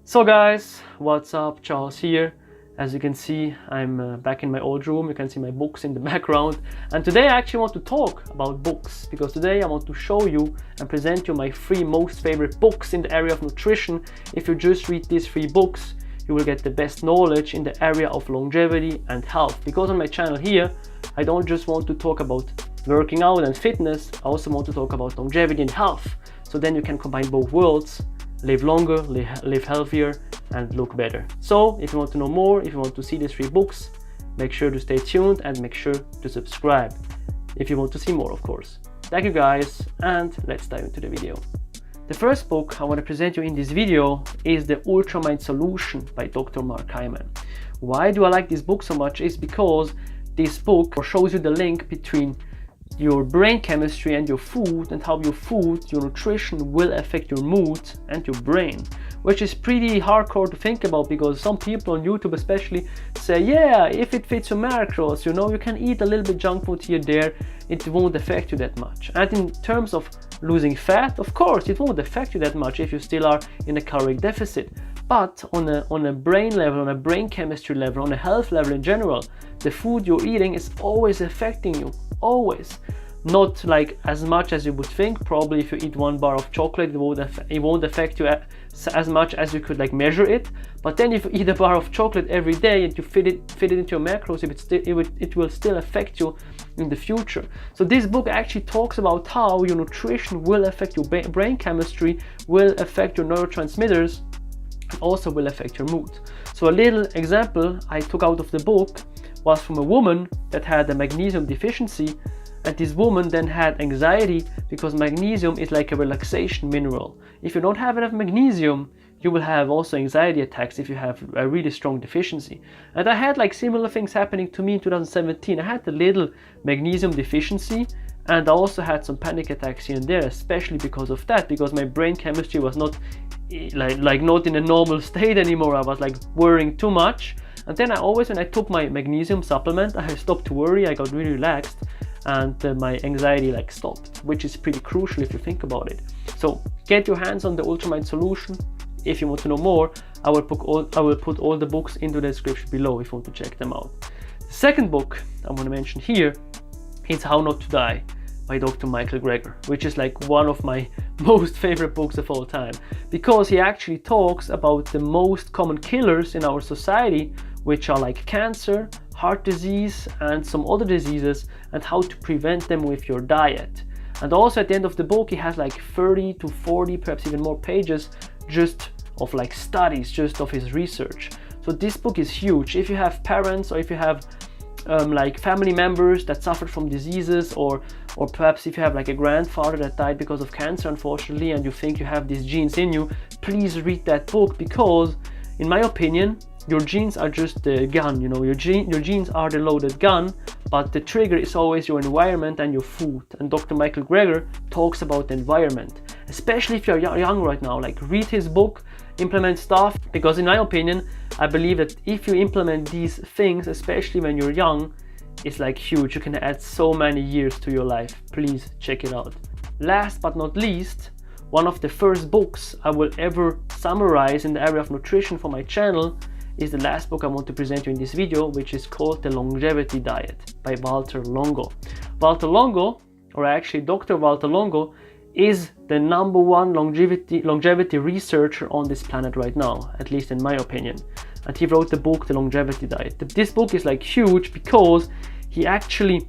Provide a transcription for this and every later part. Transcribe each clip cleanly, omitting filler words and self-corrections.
So guys, what's up? Charles here. As you can see, I'm back in my old room. You can see my books in the background. And today I actually want to talk about books, because today I want to show you and present you my 3 most favorite books in the area of nutrition. If you just read these 3 books, you will get the best knowledge in the area of longevity and health. Because on my channel here, I don't just want to talk about working out and fitness, I also want to talk about longevity and health. So then you can combine both worlds, live longer, live healthier, and look better. So if you want to know more, if you want to see these 3 books, make sure to stay tuned and make sure to subscribe if you want to see more, of course. Thank you guys, and let's dive into the video. The first book I want to present you in this video is the Ultramind Solution by Dr. Mark Hyman. Why do I like this book so much? Is because this book shows you the link between your brain chemistry and your food, and how your food, your nutrition will affect your mood and your brain, which is pretty hardcore to think about, because some people on YouTube especially say, yeah, if it fits your macros, you know, you can eat a little bit junk food here there, it won't affect you that much. And in terms of losing fat, of course it won't affect you that much if you still are in a caloric deficit. But on a brain level, on a brain chemistry level, on a health level in general, the food you're eating is always affecting you, always. Not like as much as you would think. Probably if you eat 1 bar of chocolate, it won't affect you as much as you could like measure it. But then if you eat a bar of chocolate every day and you fit it into your macros, it will still affect you in the future. So this book actually talks about how your nutrition will affect your brain chemistry, will affect your neurotransmitters, and also will affect your mood. So a little example I took out of the book was from a woman that had a magnesium deficiency, and this woman then had anxiety because magnesium is like a relaxation mineral. If you don't have enough magnesium, you will have also anxiety attacks if you have a really strong deficiency. And I had like similar things happening to me in 2017. I had a little magnesium deficiency, and I also had some panic attacks here and there, especially because of that, because my brain chemistry was not not in a normal state anymore. I was like worrying too much. And then when I took my magnesium supplement, I stopped to worry, I got really relaxed, and my anxiety like stopped, which is pretty crucial if you think about it. So get your hands on the Ultramind Solution. If you want to know more, I will put all the books into the description below if you want to check them out. The second book I want to mention here is How Not to Die by Dr. Michael Greger, which is like one of my most favorite books of all time, because he actually talks about the most common killers in our society, which are like cancer, heart disease, and some other diseases, and how to prevent them with your diet. And also at the end of the book, he has like 30 to 40, perhaps even more pages just of like studies, just of his research. So this book is huge. If you have parents, or if you have like family members that suffered from diseases, or perhaps if you have like a grandfather that died because of cancer, unfortunately, and you think you have these genes in you, please read that book, because in my opinion, your genes are just the gun, you know, your genes are the loaded gun, but the trigger is always your environment and your food. And Dr. Michael Greger talks about the environment, especially if you're young right now. Like, read his book, implement stuff, because in my opinion, I believe that if you implement these things, especially when you're young, it's like huge. You can add so many years to your life. Please check it out. Last but not least, one of the first books I will ever summarize in the area of nutrition for my channel is the last book I want to present you in this video, which is called The Longevity Diet by Valter Longo. Valter Longo, or actually Dr. Valter Longo, is the #1 longevity researcher on this planet right now, at least in my opinion. And he wrote the book The Longevity Diet. This book is like huge because he actually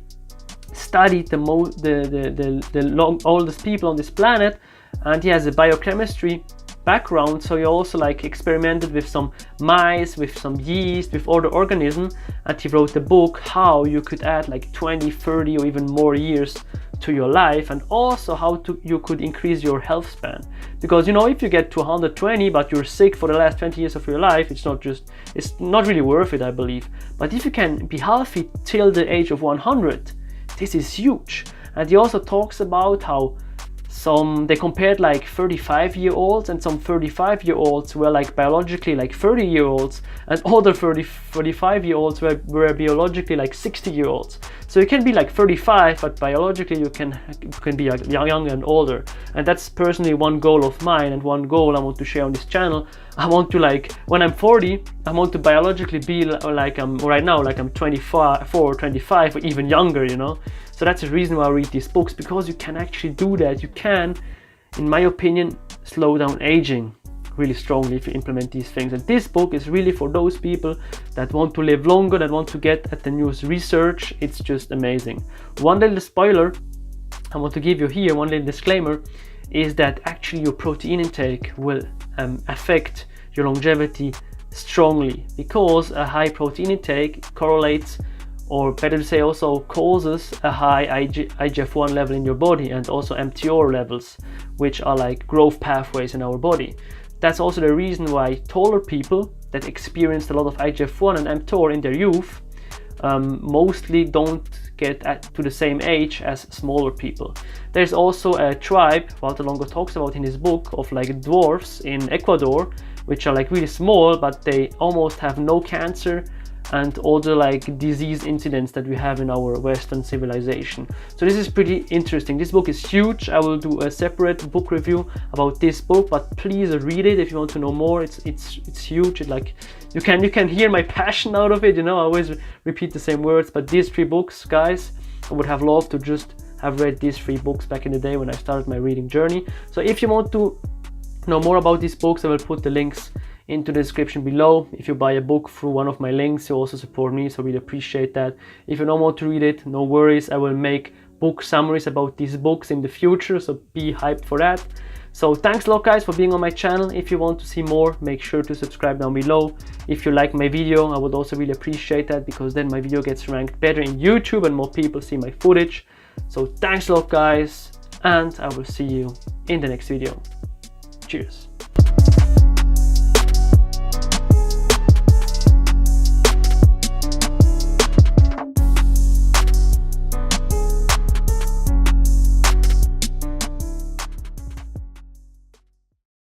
studied the oldest people on this planet, and he has a biochemistry background, so he also like experimented with some mice, with some yeast, with other organisms, and he wrote the book how you could add like 20, 30 or even more years to your life, and also how you could increase your health span. Because, you know, if you get to 120 but you're sick for the last 20 years of your life, it's not really worth it, I believe. But if you can be healthy till the age of 100, this is huge. And he also talks about how they compared like 35-year-olds, and some 35-year-olds were like biologically like 30-year-olds, and other 35-year-olds were biologically like 60-year-olds. So you can be like 35, but biologically you can be young and older. And that's personally one goal of mine, and one goal I want to share on this channel. I want to, like, when I'm 40, I want to biologically be like I'm right now, like I'm 24, 25, or even younger, you know. So that's the reason why I read these books, because you can actually do that. You can, in my opinion, slow down aging really strongly if you implement these things. And this book is really for those people that want to live longer, that want to get at the newest research. It's just amazing. One little spoiler I want to give you here, one little disclaimer, is that actually your protein intake will affect your longevity strongly, because a high protein intake correlates, or better to say also causes, a high IGF-1 level in your body, and also mTOR levels, which are like growth pathways in our body. That's also the reason why taller people that experienced a lot of IGF-1 and mTOR in their youth mostly don't get to the same age as smaller people. There's also a tribe Walter Longo talks about in his book of like dwarfs in Ecuador, which are like really small, but they almost have no cancer and all the like disease incidents that we have in our Western civilization. So this is pretty interesting. This book is huge. I will do a separate book review about this book, but please read it if you want to know more. It's huge. It, like, you can hear my passion out of it, you know. I always repeat the same words, but these 3 books, guys, I would have loved to just have read these 3 books back in the day when I started my reading journey. So if you want to know more about these books, I will put the links into the description below. If you buy a book through one of my links, you also support me, so I really appreciate that. If you don't want to read it, no worries. I will make book summaries about these books in the future, so be hyped for that. So thanks a lot, guys, for being on my channel. If you want to see more, make sure to subscribe down below. If you like my video, I would also really appreciate that, because then my video gets ranked better in YouTube and more people see my footage. So thanks a lot, guys, and I will see you in the next video. Cheers.